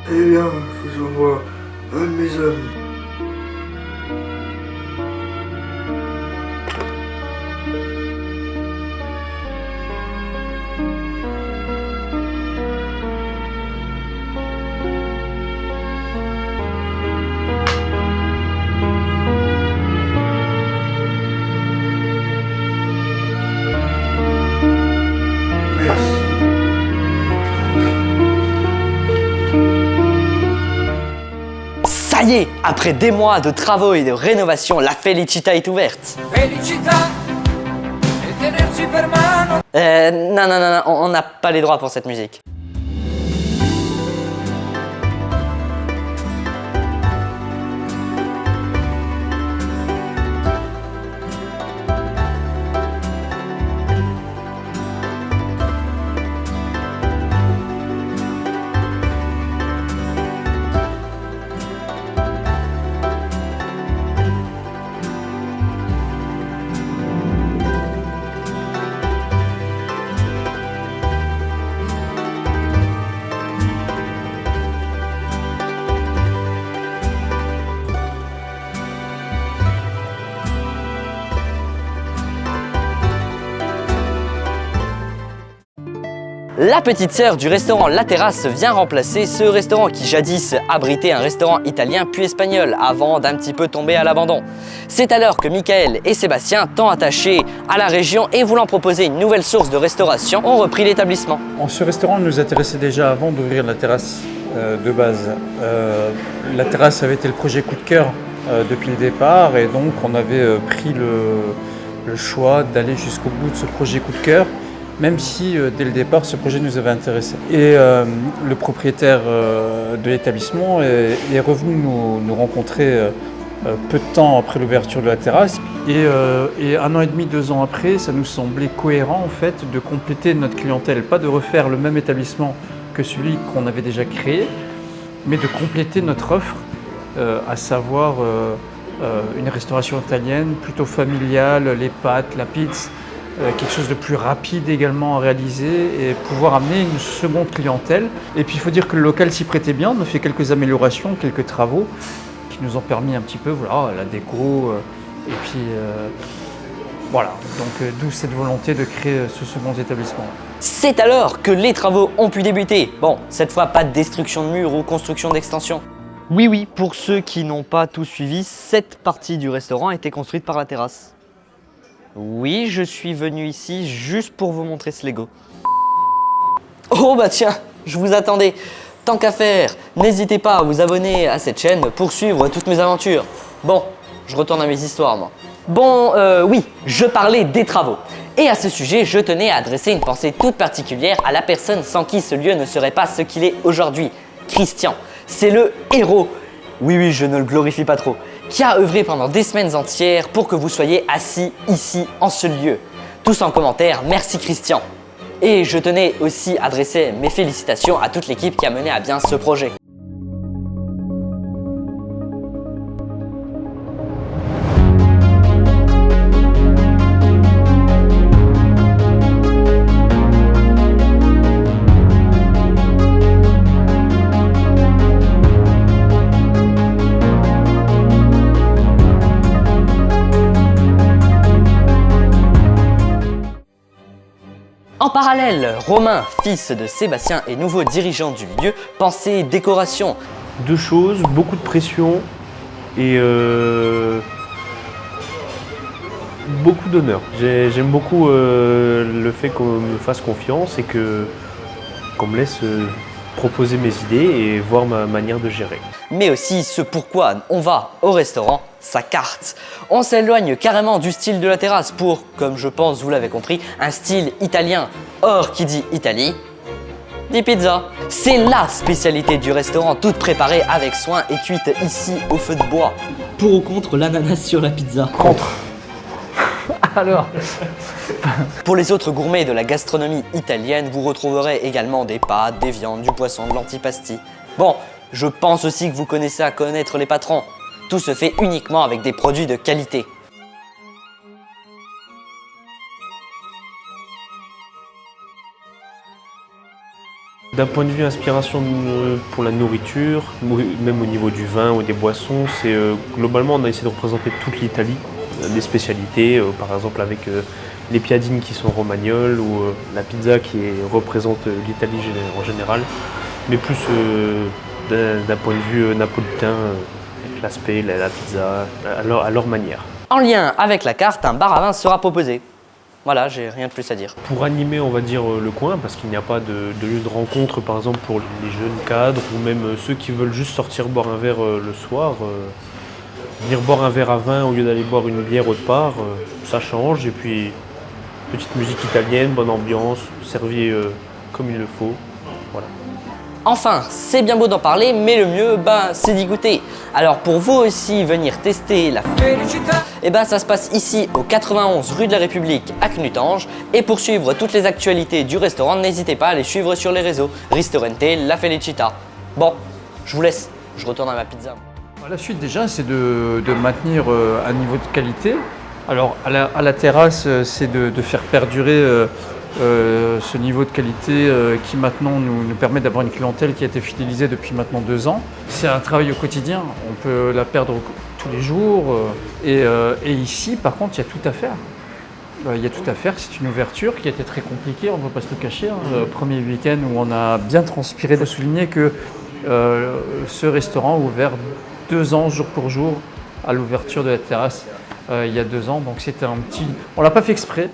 Eh bien, je vous envoie un de mes hommes. Merci. Ça y est, après des mois de travaux et de rénovation, la Felicita est ouverte. Felicità e tenersi per mano. Non, on n'a pas les droits pour cette musique. La petite sœur du restaurant La Terrasse vient remplacer ce restaurant qui jadis abritait un restaurant italien puis espagnol avant d'un petit peu tomber à l'abandon. C'est alors que Michael et Sébastien, tant attachés à la région et voulant proposer une nouvelle source de restauration, ont repris l'établissement. Ce restaurant nous intéressait déjà avant d'ouvrir La Terrasse de base. La Terrasse avait été le projet coup de cœur depuis le départ et donc on avait pris le choix d'aller jusqu'au bout de ce projet coup de cœur. Même si dès le départ ce projet nous avait intéressé. Et le propriétaire de l'établissement est revenu nous rencontrer peu de temps après l'ouverture de La Terrasse. Et 1 an et demi, 2 ans après, ça nous semblait cohérent en fait de compléter notre clientèle, pas de refaire le même établissement que celui qu'on avait déjà créé, mais de compléter notre offre, à savoir une restauration italienne plutôt familiale, les pâtes, la pizza, quelque chose de plus rapide également à réaliser et pouvoir amener une seconde clientèle. Et puis il faut dire que le local s'y prêtait bien, on a fait quelques améliorations, quelques travaux qui nous ont permis un petit peu, voilà, la déco et puis voilà, donc d'où cette volonté de créer ce second établissement. C'est alors que les travaux ont pu débuter. Bon, cette fois pas de destruction de murs ou construction d'extension. Oui, pour ceux qui n'ont pas tout suivi, cette partie du restaurant a été construite par La Terrasse. Oui, je suis venu ici juste pour vous montrer ce Lego. Oh bah tiens, je vous attendais. Tant qu'à faire, n'hésitez pas à vous abonner à cette chaîne pour suivre toutes mes aventures. Bon, je retourne à mes histoires moi. Bon, oui, je parlais des travaux. Et à ce sujet, je tenais à adresser une pensée toute particulière à la personne sans qui ce lieu ne serait pas ce qu'il est aujourd'hui. Christian, c'est le héros. Oui, je ne le glorifie pas trop. Qui a œuvré pendant des semaines entières pour que vous soyez assis ici, en ce lieu. Tous en commentaire, merci Christian. Et je tenais aussi à adresser mes félicitations à toute l'équipe qui a mené à bien ce projet. En parallèle, Romain, fils de Sébastien et nouveau dirigeant du lieu, pensait décoration. 2 choses, beaucoup de pression et beaucoup d'honneur. J'aime beaucoup le fait qu'on me fasse confiance et qu'on me laisse proposer mes idées et voir ma manière de gérer. Mais aussi ce pourquoi on va au restaurant, sa carte. On s'éloigne carrément du style de La Terrasse pour, comme je pense vous l'avez compris, un style italien. Or, qui dit Italie, dit pizza. C'est la spécialité du restaurant, toute préparée avec soin et cuite ici au feu de bois. Pour ou contre l'ananas sur la pizza? Contre. Alors, Pour les autres gourmets de la gastronomie italienne, vous retrouverez également des pâtes, des viandes, du poisson, de l'antipasti. Bon, je pense aussi que vous connaissez à connaître les patrons. Tout se fait uniquement avec des produits de qualité. D'un point de vue inspiration pour la nourriture, même au niveau du vin ou des boissons, c'est globalement on a essayé de représenter toute l'Italie, des spécialités, par exemple avec les piadines qui sont romagnoles ou la pizza qui représente l'Italie en général, mais plus d'un point de vue napolitain, avec l'aspect, la pizza, à leur manière. En lien avec la carte, un bar à vin sera proposé. Voilà, j'ai rien de plus à dire. Pour animer, on va dire, le coin, parce qu'il n'y a pas de lieu de rencontre, par exemple, pour les jeunes cadres ou même ceux qui veulent juste sortir boire un verre le soir, venir boire un verre à vin au lieu d'aller boire une bière autre part, ça change. Et puis, petite musique italienne, bonne ambiance, servi comme il le faut. Voilà. Enfin, c'est bien beau d'en parler, mais le mieux, c'est d'y goûter. Alors pour vous aussi venir tester la felicità. ça se passe ici au 91 rue de la République à Knutange. Et pour suivre toutes les actualités du restaurant, n'hésitez pas à les suivre sur les réseaux Ristorante La Felicità. Bon, je vous laisse, je retourne à ma pizza. La suite déjà, c'est de maintenir un niveau de qualité. Alors à la terrasse, c'est de faire perdurer ce niveau de qualité qui maintenant nous permet d'avoir une clientèle qui a été fidélisée depuis maintenant 2 ans. C'est un travail au quotidien, on peut la perdre tous les jours et ici par contre il y a tout à faire. Il y a tout à faire, c'est une ouverture qui a été très compliquée, on ne va pas se le cacher. Le premier week-end où on a bien transpiré, il faut souligner que ce restaurant a ouvert 2 ans jour pour jour à l'ouverture de la terrasse il y a 2 ans, donc c'était on ne l'a pas fait exprès.